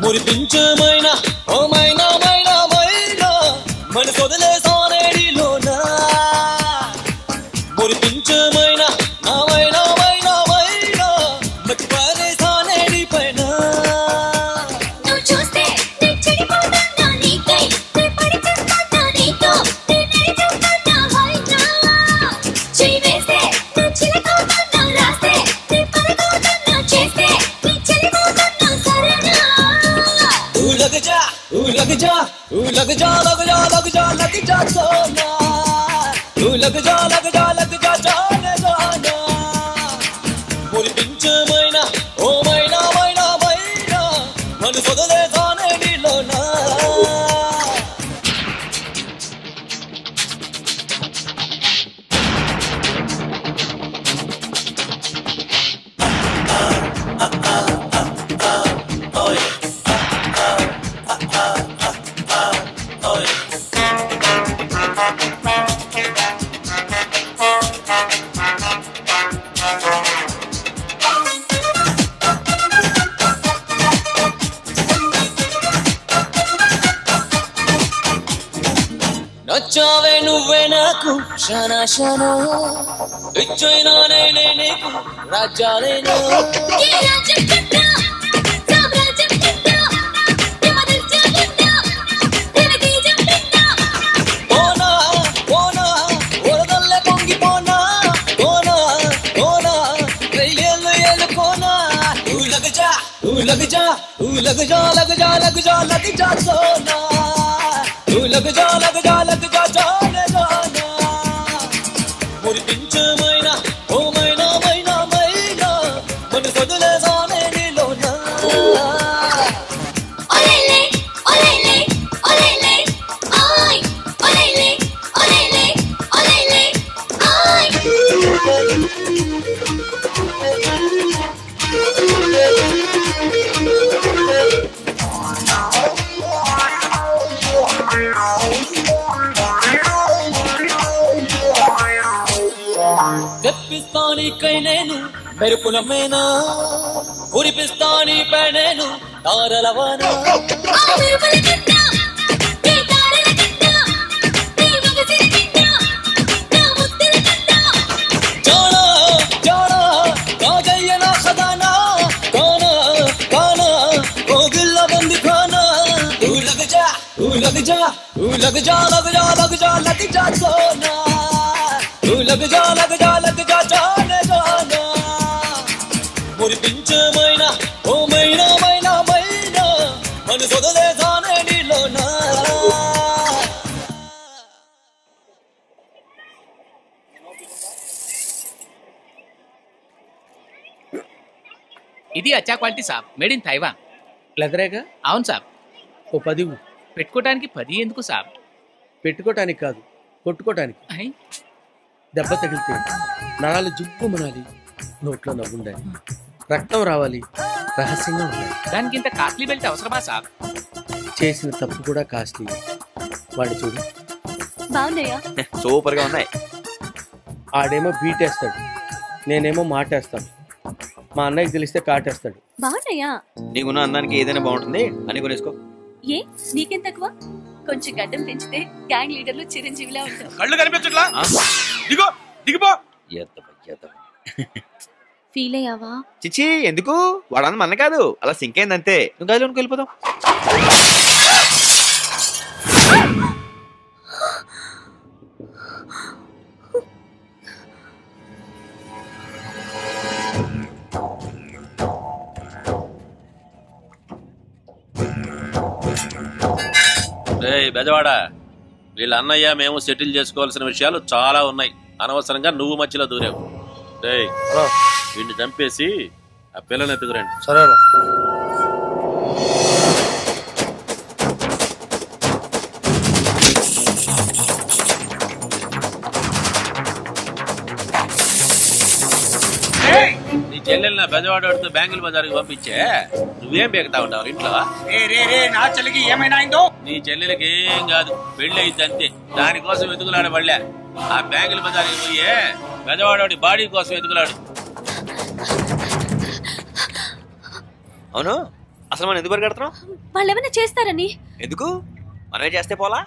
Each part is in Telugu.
మురిపించమైనా ఓ మైనా మైనా మైనా మన సొదలేసానేడిలోనా మురిపించమైనా నా మైనా మైనా మైనా మతి పరేసానేడి పైన నువ్వు చూస్తే నే చెడిపోతున్నా నీకై నే పడి చెప్తున్నా నీతో నే నడిచొస్తున్నా వైనా చెయ్యి వేస్తే నే చిలకవుతున్నా రాస్తే నే పరగవుతున్నా చేస్తే నీ చెలిపోతున్నా సరేనా लग जा लग जा लग जा लग जा लग जा लग जा सोना लग जा लग जा लग जा जाने जाना మురిపించమైనా ఓ మైనా మైనా మైనా మన సొదలేసానేడిలోనా నచ్చావే నువ్వే నాకు షనా షనా ఇచ్చైనా నేనే నీకు రాజ్యాలేనా ఏ రాజ్యం కన్నా సామ్రాజ్యం కన్నా యమదర్జం కన్నా దేవతీజం కన్నా పోనా పోనా వరదల్లే పొంగిపోనా పోనా పోనా రైలు ఎలుకోనా లగ్ जा लग जा लग जा लग जा लग जा लग जा सोना लग जा लग जा लग जा जाने जाना మురిపించమైనా ఓ మైనా మైనా మైనా మన సొదలేసానేడిలోనా ఒలేలే ఒలేలే ఒలేలే ఆయ్ ఒలేలే ఒలేలే ఒలేలే ఆయ్ తెప్పిస్తానికై నేను మెరుపులమేనా కురిపిస్తానిపై నేను తారలవనా ఆ మెరుపుల కన్నా నీ తారల కన్నా నీ మగసిరి కన్నా నా ముద్దుల కన్నా జానా జానా రాజయ్య నా ఖజానా కానా కానా ఓ దిల్ల బంది ఖానా లగ్ जा लग जा लग जा लग जा लग जा लग जा सोना लग जा लग जा लग जा जाने जाना మురిపించమైనా ఓ మైనా మైనా మైనా మన సొదలేసానేడిలోనా ఇది అచ్చా క్వాలిటీ సాబ్ మేడ్ ఇన్ తైవాన్ లెదరేగా అవును సాబ్ ఓ 10 పెట్టుకోవడానికి 10 ఎందుకు సాబ్ పెట్టుకోవటానికి కాదు కొట్టుకోవటానికి అయ్ దెబ్బ తగిలితే నరాలు జుప్పు మనాలి నోట్లో నవ్వుండాలి రక్తం రావాలి రహస్యంగా ఉండాలి దానికి ఇంత కాస్ట్లీ బెల్ట్ అవసరమా సాబ్ చేసిన తప్పు కూడా కాస్ట్లీ వాడు చూడు బాగున్నాయా సూపర్ గా ఉన్నాయి ఆడేమో బీటేస్తాడు నేనేమో మాటేస్తాను మా అన్నయ్యకి తెలిస్తే కాటేస్తాడు బాగున్నాయా నీకున్న అందానికి ఏదైనా బాగుంటుంది అని కొనేసుకో ఏ నీకేం తక్కువ కొంచెం గడ్డం పెంచితే గ్యాంగ్ లీడర్లు చిరంజీవిలా ఉంటావు కళ్ళు కనిపించట్లా దిగో దిగిపో ఫీల్ అయ్యావా చిచ్చి ఎందుకు వాడని మన కాదు అలా సింక్ అయిందంతే నువ్వు గదిలోనికి వెళ్ళిపోదాం బెజవాడ వీళ్ళ అన్నయ్య మేము సెటిల్ చేసుకోవాల్సిన విషయాలు చాలా ఉన్నాయి. అనవసరంగా నువ్వు మధ్యలో దూరావు. వీడిని చంపేసి ఆ పిల్లల్ని ఎత్తుకురండి. సరేనా? నీ చెల్లెల్ని నా పెద్దవాడు బ్యాంకుల బజార్కి పంపించే నువ్వేం బేగుతా ఉంటావు ఇంట్లో? నా చెల్లికి ఏమైనా అయిందో? నీ చెల్లెలకి ఏం కాదు, పెళ్లి అయింది అంతే. దానికోసం వెతుకులాడబడలే. ఆ బ్యాంకుల బజార్కి పోయే పెద్దవాడి బాడీ కోసం వెతుకులాడు. అవును, అసలు మనం ఎందుకు పరిగెడుతున్నాం? వాళ్ళు ఏమైనా చేస్తారని. ఎందుకు? మనమే చేస్తే పోలా?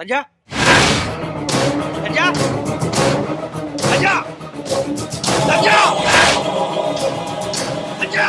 సంజా సంజా సంజా సంజా సంజా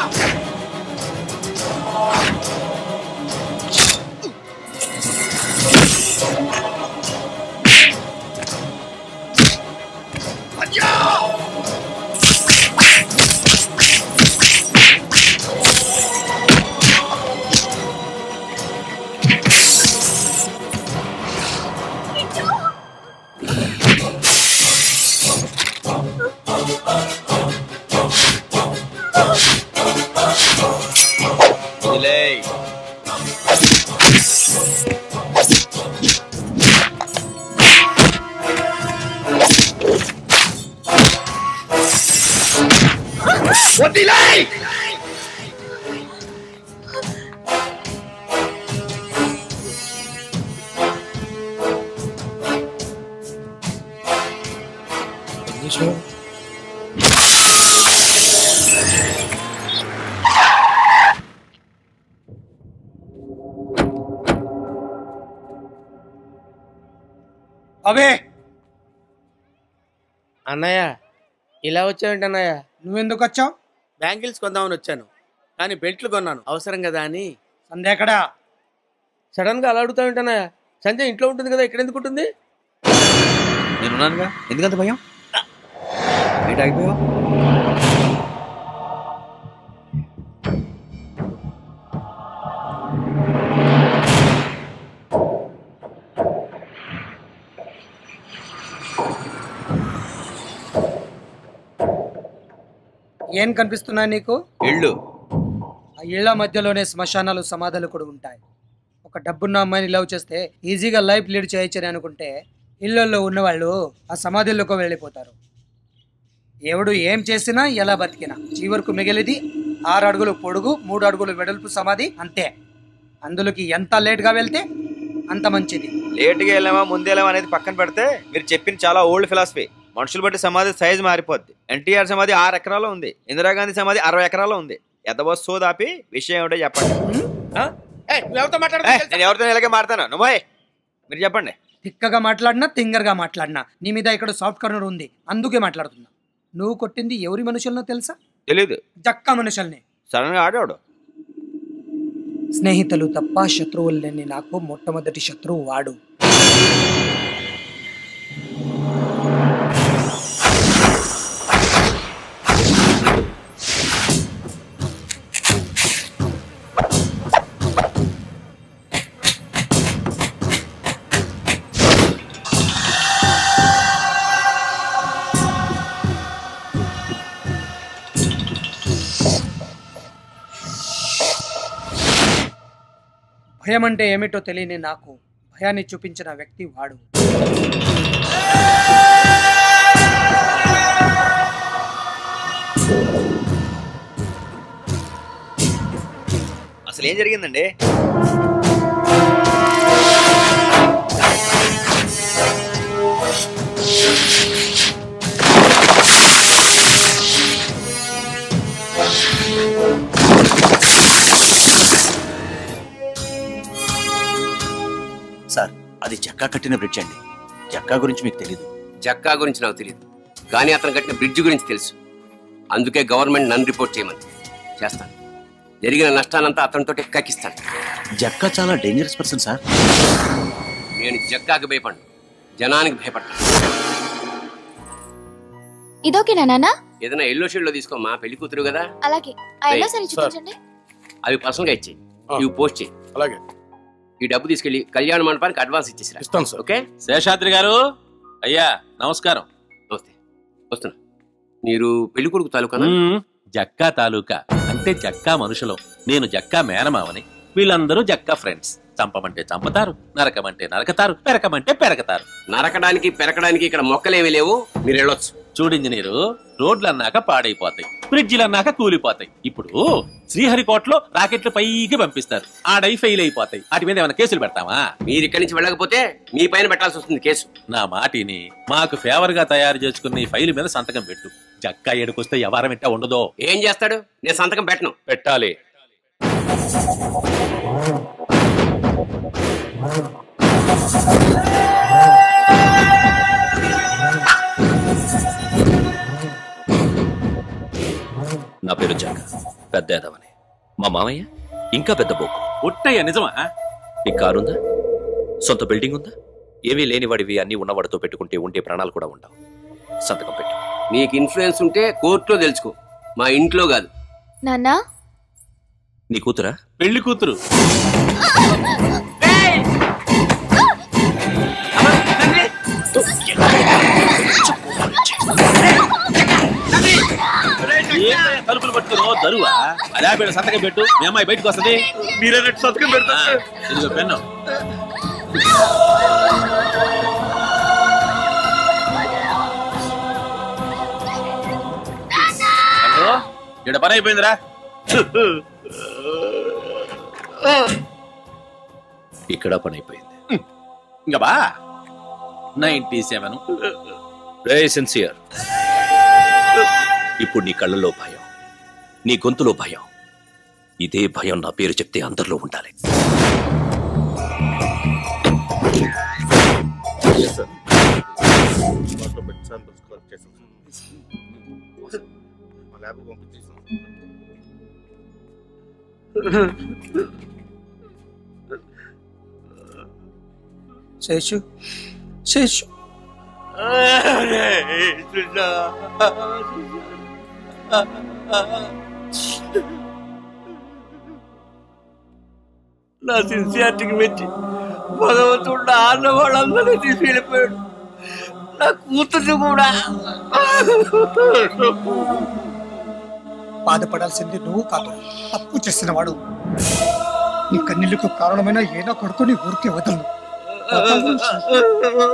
అవే అన్నయ్య, ఇలా వచ్చావేంటి అన్నయ్య? నువ్వెందుకు వచ్చావు? బ్యాంగిల్స్ కొందామని వచ్చాను, కానీ బెల్ట్లు కొన్నాను. అవసరం కదా అని. సంధ్య ఎక్కడా? సడన్ గా అలా అడుగుతావేంటి అన్నయ్య? సంజయ్ ఇంట్లో ఉంటుంది కదా, ఇక్కడ ఎందుకు ఉంటుంది? నేనున్నానుగా, ఎందుకంత భయం? ఏంటి ఆగిపోయావు? ఏం కనిపిస్తున్నాయి నీకు? ఇళ్ళు. ఆ ఇళ్ల మధ్యలోనే శ్మశానాలు, సమాధులు కూడా ఉంటాయి. ఒక డబ్బున్న అమ్మాయిని లవ్ చేస్తే ఈజీగా లైఫ్ లీడ్ చేయొచ్చని అనుకుంటే ఇళ్ళల్లో ఉన్నవాళ్ళు ఆ సమాధుల్లోకి వెళ్ళిపోతారు. ఎవడు ఏం చేసినా ఎలా బతికినా చివరకు మిగిలిది 6 అడుగులు పొడుగు 3 అడుగులు వెడల్పు సమాధి అంతే. అందులోకి ఎంత లేట్గా వెళ్తే అంత మంచిది. లేట్గా వెళ్ళామా ముందేలామా అనేది పక్కన పెడితే మీరు చెప్పిన చాలా ఓల్డ్ ఫిలాసఫీ. మనుషులు బట్టి సమాధి సైజు మారిపోద్ది. ఎన్టీఆర్ సమాధి 6 ఎకరాల్లో ఉంది, ఇందిరాగాంధీ సమాధి 60 ఎకరాల్లో ఉంది. ఎదబోస్ సోదాపి విషయం ఏమిటో చెప్పండి. నేను ఎవరితో ఇలాగే మాట్లాడతాను, నువ్వే మీరు చెప్పండి. తిక్కగా మాట్లాడినా తింగర్గా మాట్లాడినా నీ మీద ఇక్కడ సాఫ్ట్ కార్నర్ ఉంది, అందుకే మాట్లాడుతున్నా. నువ్వు కొట్టింది ఎవరి మనుషులను తెలుసా? తెలీదు. జక్క మనుషుల్ని. సడన్ గా ఆడాడు. స్నేహితులు తప్ప శత్రువులు లేని నాకు మొట్టమొదటి శత్రువు వాడు. భయం అంటే ఏమిటో తెలియని నాకు భయాన్ని చూపించిన వ్యక్తి వాడు. అసలు ఏం జరిగిందండి? సార్, అది జక్కా కట్టిన బ్రిడ్జ్ అండి. జక్కా గురించి మీకు తెలీదు. జక్కా గురించి నాకు తెలియదు, కానీ అతను కట్టిన బ్రిడ్జ్ గురించి తెలుసు. అందుకే గవర్నమెంట్ నన్ను రిపోర్ట్ చేయమని చేస్తాను. జరిగిన నష్టానంతా అతనితో కక్కిస్తాను. జక్కా చాలా డేంజరస్ పర్సన్ సార్. నేను జక్కాకి భయపడను, జనానికి భయపడతాను. ఇదోకేనా నాన్న? ఏదైనా ఎల్లో షేడ్ లో తీసుకోమా, పెళ్లి కూతురు కదా. అలాగే ఆ ఎల్లో సారీ చూపించండి. అవి పర్సనల్ గా ఇచ్చేయి, ఇవి పోస్ట్ చేయి. అలాగే. ఈ డబ్బు తీసుకెళ్లి కళ్యాణ మండపానికి అడ్వాన్స్ ఇచ్చేసిరా. ఇస్తాను సార్. ఓకే. శేషాద్రి గారు, అయ్యా నమస్కారం. నమస్తే, వస్తున్నా. మీరు పెళ్లి కొడుకు తాలూకా? జక్కా తాలూకా అంటే జక్కా మనుషులు, నేను జక్కా మేనమావని. వీళ్ళందరూ జక్కా ఫ్రెండ్స్. చంపమంటే చంపతారు, నరకమంటే నరకతారు, పెరకమంటే పెరకతారు. నరకడానికి పెరకడానికి ఇక్కడ మొక్కలేమీ లేవు, మీరు వెళ్ళొచ్చు. చూడు ఇంజనీరు, రోడ్లు అన్నాక పాడైపోతాయి, బ్రిడ్జిలు అన్నాక కూలిపోతాయి. ఇప్పుడు శ్రీహరికోటలో రాకెట్లు పైకి పంపిస్తారు, ఆడై ఫెయిల్ అయిపోతాయి. వాటి మీద ఏమైనా కేసులు పెడతావా? మీరు ఇక్కడి నుంచి వెళ్ళకపోతే మీ పైన పెట్టాల్సి వస్తుంది కేసు. నా మాటిని మాకు ఫేవర్ గా తయారు చేసుకున్న ఈ ఫైల్ మీద సంతకం పెట్టు. జక్కా ఏడుకొస్తే వ్యవహారం ఎట్టా ఉండదో. ఏం చేస్తాడు? నేను సంతకం పెట్టను. పెట్టాలి. నా పేరు జక్క, పెద్ద యాదవని. మా మామయ్య ఇంకా పెద్ద బోకు. ఒట్టయ్య నిజమా? నీ కారుందా? సొంత బిల్డింగ్ ఉందా? ఏమీ లేనివాడివి అన్ని ఉన్నవాడితో పెట్టుకుంటే ఉంటే ప్రాణాలు కూడా ఉండవు. సంతకం పెట్టు. నీకు ఇన్ఫ్లుయెన్స్ ఉంటే కోర్టులో తెలుసుకో, మా ఇంట్లో కాదు. నాన్నా, నీ కూతురా? పెళ్లి కూతురు. తలుపులు పట్టుకుని దరువా? అదే పేరు సంతకం పెట్టు, మీ అమ్మాయి బయటకు వస్తుంది. మీరే సంతకం పెడతా. ఇదిగో పెన్ను. ఇక్కడ పని అయిపోయిందిరా. ఇక్కడ పని అయిపోయింది. ఇంకా బా 97. రే సిన్సియర్, ఇప్పుడు నీ కళ్ళలో భయం, నీ గొంతులో భయం. ఇదే భయం నా పేరు చెప్తే అందరిలో ఉండాలి. శేషు, శేషు, నా సిన్సియారిటీకి మెచ్చి భగవంతుడు ఆన్న వాళ్ళందరినీ తీసి వెళ్ళిపోయాడు, నా కూతురు కూడా. బాధపడాల్సింది నువ్వు కాదు, తప్పు చేసిన వాడు. నీ కన్నీళ్లకు కారణమైన ఏదో కొడుకుని ఊరికే వదలను.